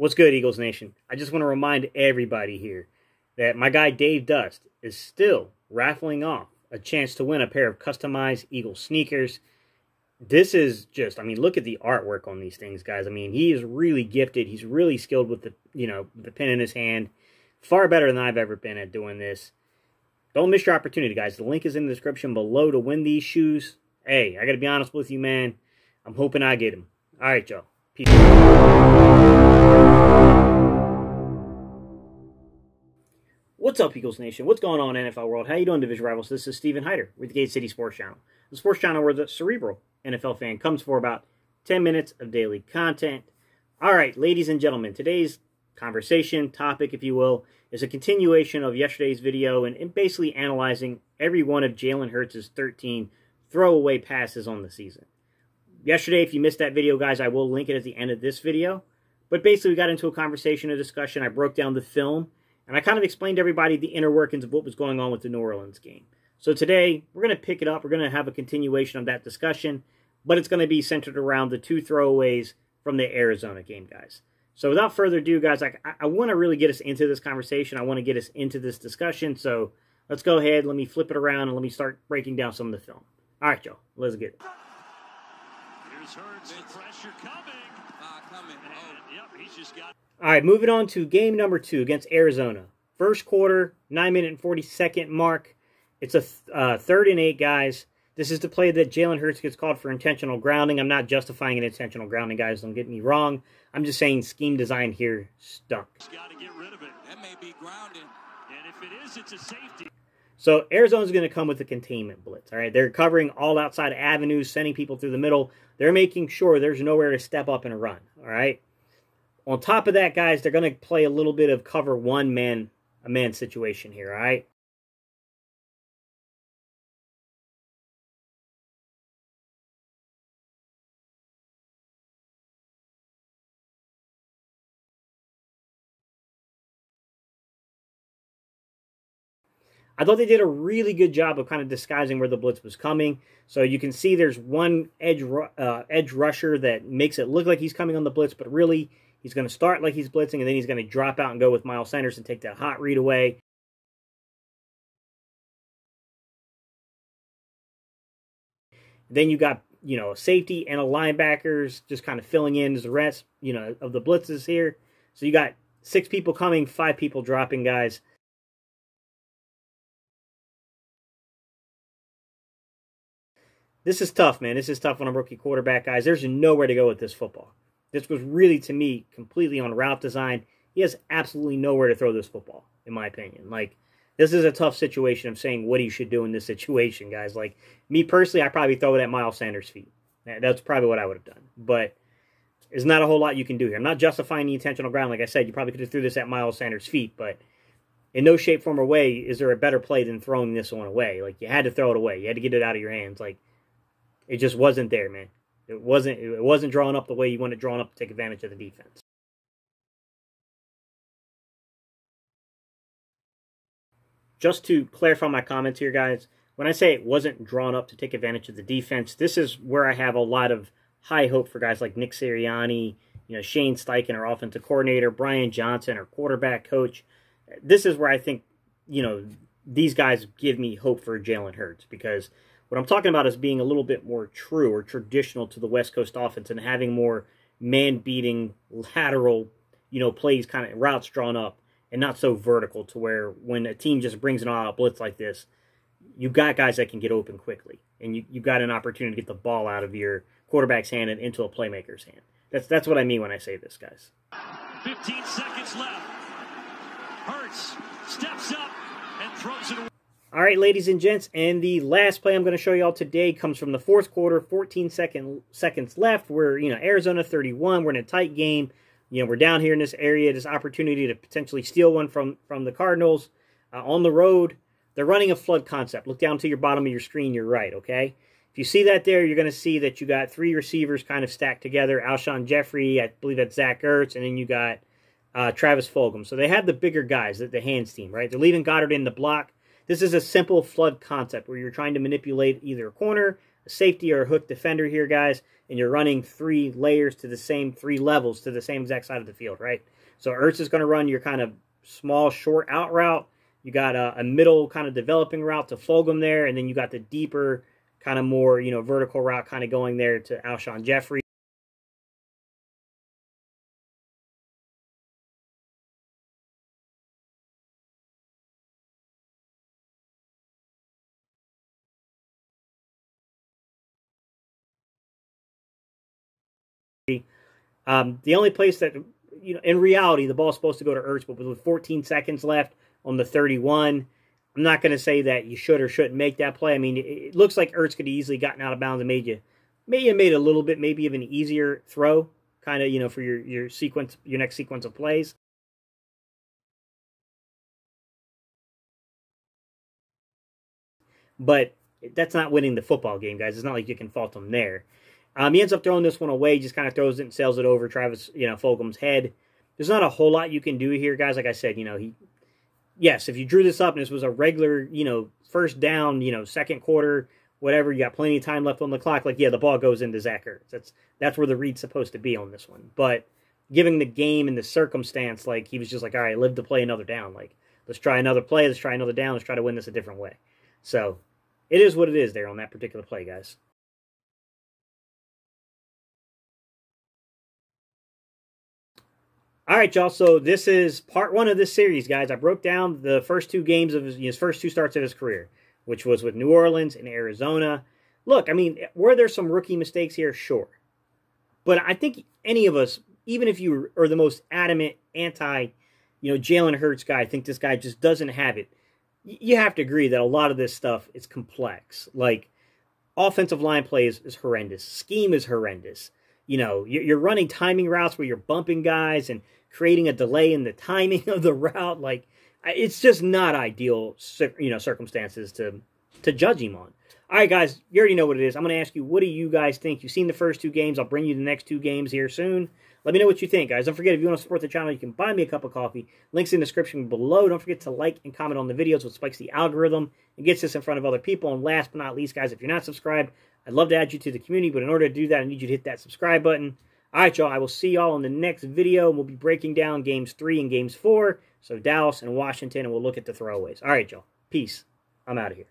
What's good, Eagles Nation? I just want to remind everybody here that my guy Dave Dust is still raffling off a chance to win a pair of customized Eagles sneakers. This is just, I mean, look at the artwork on these things, guys. I mean, he is really gifted. He's really skilled with the, the pen in his hand. Far better than I've ever been at doing this. Don't miss your opportunity, guys. The link is in the description below to win these shoes. Hey, I got to be honest with you, man. I'm hoping I get them. All right, Joe. Peace. What's up, Eagles Nation? What's going on, NFL world? How you doing, Division Rivals? This is Steven Hyder with the Gate City Sports Channel. The sports channel where the cerebral NFL fan comes for about 10 minutes of daily content. All right, ladies and gentlemen, today's conversation, topic, if you will, is a continuation of yesterday's video and basically analyzing every one of Jalen Hurts' 13 throwaway passes on the season. Yesterday, if you missed that video, guys, I will link it at the end of this video. But basically, we got into a conversation, a discussion. I broke down the film, and I kind of explained to everybody the inner workings of what was going on with the New Orleans game. So today, we're going to pick it up. We're going to have a continuation of that discussion, but it's going to be centered around the two throwaways from the Arizona game, guys. So without further ado, guys, I want to really get us into this conversation. I want to get us into this discussion. So let's go ahead. Let me flip it around, and let me start breaking down some of the film. All right, Joe, let's get it. Here's Hurts, the pressure coming. Yep, he's just got... All right, moving on to game number 2 against Arizona. First quarter, 9-minute and 40-second mark. It's a 3rd and 8, guys. This is the play that Jalen Hurts gets called for intentional grounding. I'm not justifying an intentional grounding, guys. Don't get me wrong. I'm just saying scheme design here stunk. He's got to get rid of it. That may be grounding. And if it is, it's a safety. So Arizona's going to come with a containment blitz. All right, they're covering all outside avenues, sending people through the middle. They're making sure there's nowhere to step up and run. All right. On top of that, guys, they're going to play a little bit of cover a man situation here. All right. I thought they did a really good job of kind of disguising where the blitz was coming. So you can see there's one edge rusher that makes it look like he's coming on the blitz, but really he's going to start like he's blitzing, and then he's going to drop out and go with Miles Sanders and take that hot read away. Then you got, a safety and a linebackers just kind of filling in as the rest, of the blitzes here. So you got 6 people coming, 5 people dropping, guys. This is tough, man. This is tough on a rookie quarterback, guys. There's nowhere to go with this football. This was really, to me, completely on route design. He has absolutely nowhere to throw this football, in my opinion. Like, this is a tough situation of saying what he should do in this situation, guys. Like, me personally, I'd probably throw it at Miles Sanders' feet. That's probably what I would have done. But there's not a whole lot you can do here. I'm not justifying the intentional ground. Like I said, you probably could have threw this at Miles Sanders' feet, but in no shape, form, or way is there a better play than throwing this one away. Like, you had to throw it away. You had to get it out of your hands. Like, it just wasn't there, man. It wasn't drawn up the way you want it drawn up to take advantage of the defense. Just to clarify my comments here, guys, when I say it wasn't drawn up to take advantage of the defense, this is where I have a lot of high hope for guys like Nick Sirianni, Shane Steichen, our offensive coordinator, Brian Johnson, our quarterback coach. This is where I think, these guys give me hope for Jalen Hurts, because what I'm talking about is being a little bit more true or traditional to the West Coast offense and having more man-beating, lateral, plays, kind of routes drawn up, and not so vertical to where when a team just brings an all-out blitz like this, you've got guys that can get open quickly, and you've got an opportunity to get the ball out of your quarterback's hand and into a playmaker's hand. That's what I mean when I say this, guys. 15 seconds left. Hurts steps up and throws it away. All right, ladies and gents, and the last play I'm going to show you all today comes from the 4th quarter, 14 seconds left. We're, Arizona 31. We're in a tight game. We're down here in this area, this opportunity to potentially steal one from the Cardinals on the road. They're running a flood concept. Look down to your bottom of your screen, you're right, okay? If you see that there, you're going to see that you got 3 receivers kind of stacked together. Alshon Jeffrey, I believe that's Zach Ertz, and then you got Travis Fulgham. So they have the bigger guys, the hands team, right? They're leaving Goddard in the block. This is a simple flood concept where you're trying to manipulate either a corner, a safety or hook defender here, guys, and you're running 3 layers to the same 3 levels to the same exact side of the field, right? So Hurts is going to run your kind of small, short out route. You got a middle kind of developing route to Fulgham there, and then you got the deeper kind of more, vertical route kind of going there to Alshon Jeffrey. The only place that, in reality, the ball's supposed to go to Ertz, but with 14 seconds left on the 31, I'm not going to say that you should or shouldn't make that play. I mean, it looks like Ertz could have easily gotten out of bounds and made a little bit, maybe even an easier throw, kind of, for your sequence, your next sequence of plays. But that's not winning the football game, guys. It's not like you can fault him there. He ends up throwing this one away, just kind of throws it and sails it over Travis, Fulgham's head. There's not a whole lot you can do here, guys. Like I said, yes, if you drew this up and this was a regular, first down, second quarter, whatever, you got plenty of time left on the clock, like, yeah, the ball goes into Zach Ertz. That's where the read's supposed to be on this one. But given the game and the circumstance, like, he was just like, all right, live to play another down. Like, let's try another play, let's try another down, let's try to win this a different way. So, it is what it is there on that particular play, guys. All right, y'all, so this is part 1 of this series, guys. I broke down the first 2 games of his first 2 starts of his career, which was with New Orleans and Arizona. Look, I mean, were there some rookie mistakes here? Sure. But I think any of us, even if you are the most adamant anti, Jalen Hurts guy, I think this guy just doesn't have it. You have to agree that a lot of this stuff is complex. Like, offensive line play is horrendous. Scheme is horrendous. You're running timing routes where you're bumping guys and creating a delay in the timing of the route. Like, it's just not ideal, circumstances to judge him on. All right, guys, you already know what it is. I'm going to ask you, what do you guys think? You've seen the first 2 games. I'll bring you the next 2 games here soon. Let me know what you think, guys. Don't forget, if you want to support the channel, you can buy me a cup of coffee. Links in the description below. Don't forget to like and comment on the videos, which spikes the algorithm and gets this in front of other people. And last but not least, guys, if you're not subscribed, I'd love to add you to the community, but in order to do that, I need you to hit that subscribe button. All right, y'all, I will see y'all in the next video, and we'll be breaking down Games 3 and Games 4, so Dallas and Washington, and we'll look at the throwaways. All right, y'all, peace. I'm out of here.